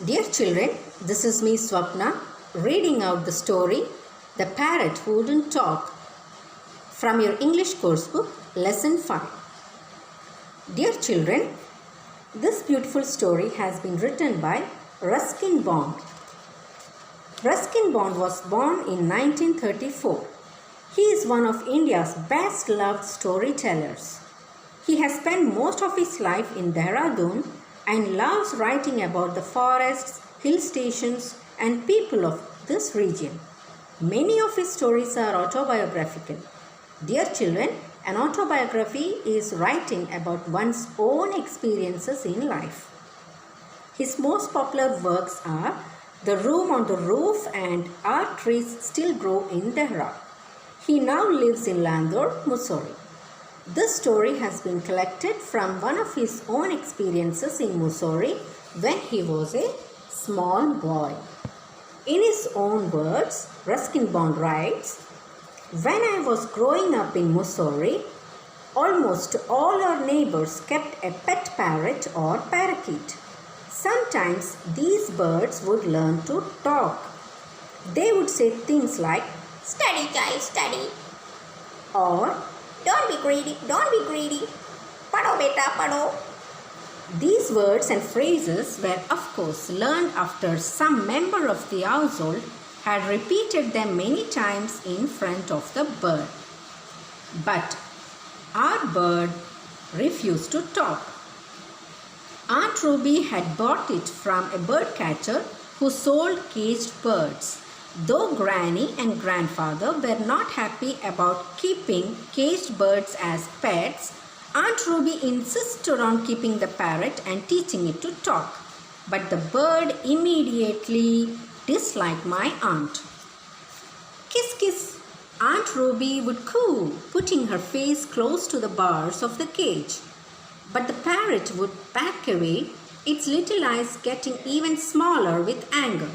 Dear children, this is me Swapna reading out the story The Parrot Who Wouldn't Talk from your English course book, Lesson 5. Dear children, this beautiful story has been written by Ruskin Bond. Ruskin Bond was born in 1934. He is one of India's best loved storytellers. He has spent most of his life in Dehradun and loves writing about the forests, hill stations and people of this region. Many of his stories are autobiographical. Dear children, an autobiography is writing about one's own experiences in life. His most popular works are The Room on the Roof and Our Trees Still Grow in Dehra. He now lives in Landoor, Mussoorie. This story has been collected from one of his own experiences in Mussoorie when he was a small boy. In his own words, Ruskin Bond writes, "When I was growing up in Mussoorie, almost all our neighbors kept a pet parrot or parakeet. Sometimes these birds would learn to talk. They would say things like, 'Study, child, study,' or 'Don't be greedy, don't be greedy. Pado beta, pado.' These words and phrases were of course learned after some member of the household had repeated them many times in front of the bird. But our bird refused to talk. Aunt Ruby had bought it from a bird catcher who sold caged birds. Though Granny and Grandfather were not happy about keeping caged birds as pets, Aunt Ruby insisted on keeping the parrot and teaching it to talk. But the bird immediately disliked my aunt. 'Kiss, kiss,' Aunt Ruby would coo, putting her face close to the bars of the cage. But the parrot would back away, its little eyes getting even smaller with anger.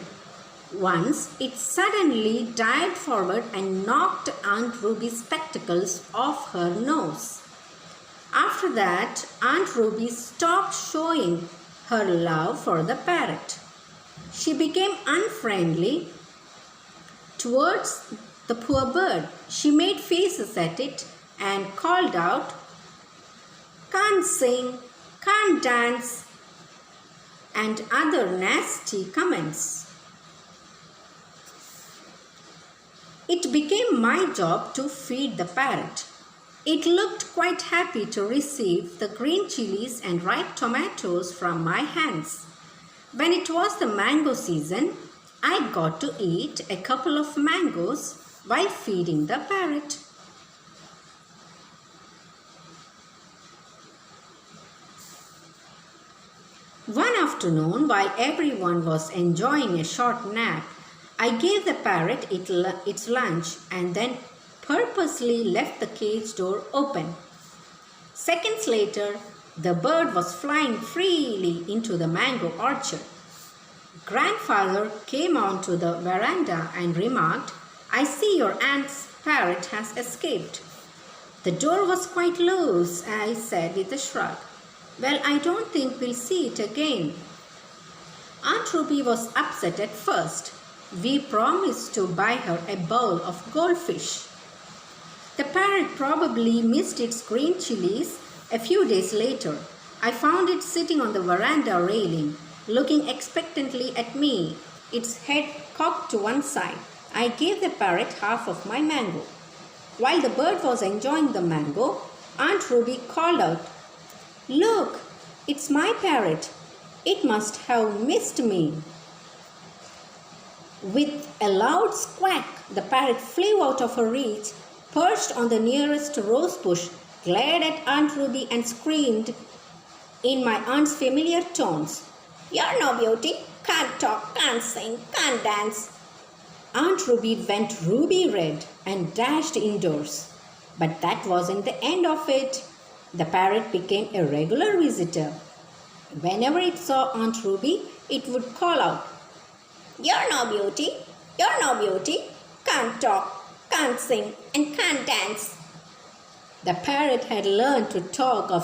Once it suddenly dived forward and knocked Aunt Ruby's spectacles off her nose. After that, Aunt Ruby stopped showing her love for the parrot. She became unfriendly towards the poor bird. She made faces at it and called out, 'Can't sing, can't dance,' and other nasty comments. It became my job to feed the parrot. It looked quite happy to receive the green chilies and ripe tomatoes from my hands. When it was the mango season, I got to eat a couple of mangoes while feeding the parrot. One afternoon, while everyone was enjoying a short nap, I gave the parrot its lunch and then purposely left the cage door open. Seconds later, the bird was flying freely into the mango orchard. Grandfather came onto the veranda and remarked, 'I see your aunt's parrot has escaped.' 'The door was quite loose,' I said with a shrug. 'Well, I don't think we'll see it again.' Aunt Ruby was upset at first. We promised to buy her a bowl of goldfish. The parrot probably missed its green chilies. A few days later, I found it sitting on the veranda railing, looking expectantly at me, its head cocked to one side. I gave the parrot half of my mango. While the bird was enjoying the mango, Aunt Ruby called out, 'Look, it's my parrot. It must have missed me.' With a loud squawk, the parrot flew out of her reach, perched on the nearest rose bush, glared at Aunt Ruby and screamed in my aunt's familiar tones, 'You're no beauty, can't talk, can't sing, can't dance.' Aunt Ruby went ruby red and dashed indoors. But that wasn't the end of it. The parrot became a regular visitor. Whenever it saw Aunt Ruby, it would call out, 'You're no beauty, you're no beauty, can't talk, can't sing and can't dance.' The parrot had learned to talk after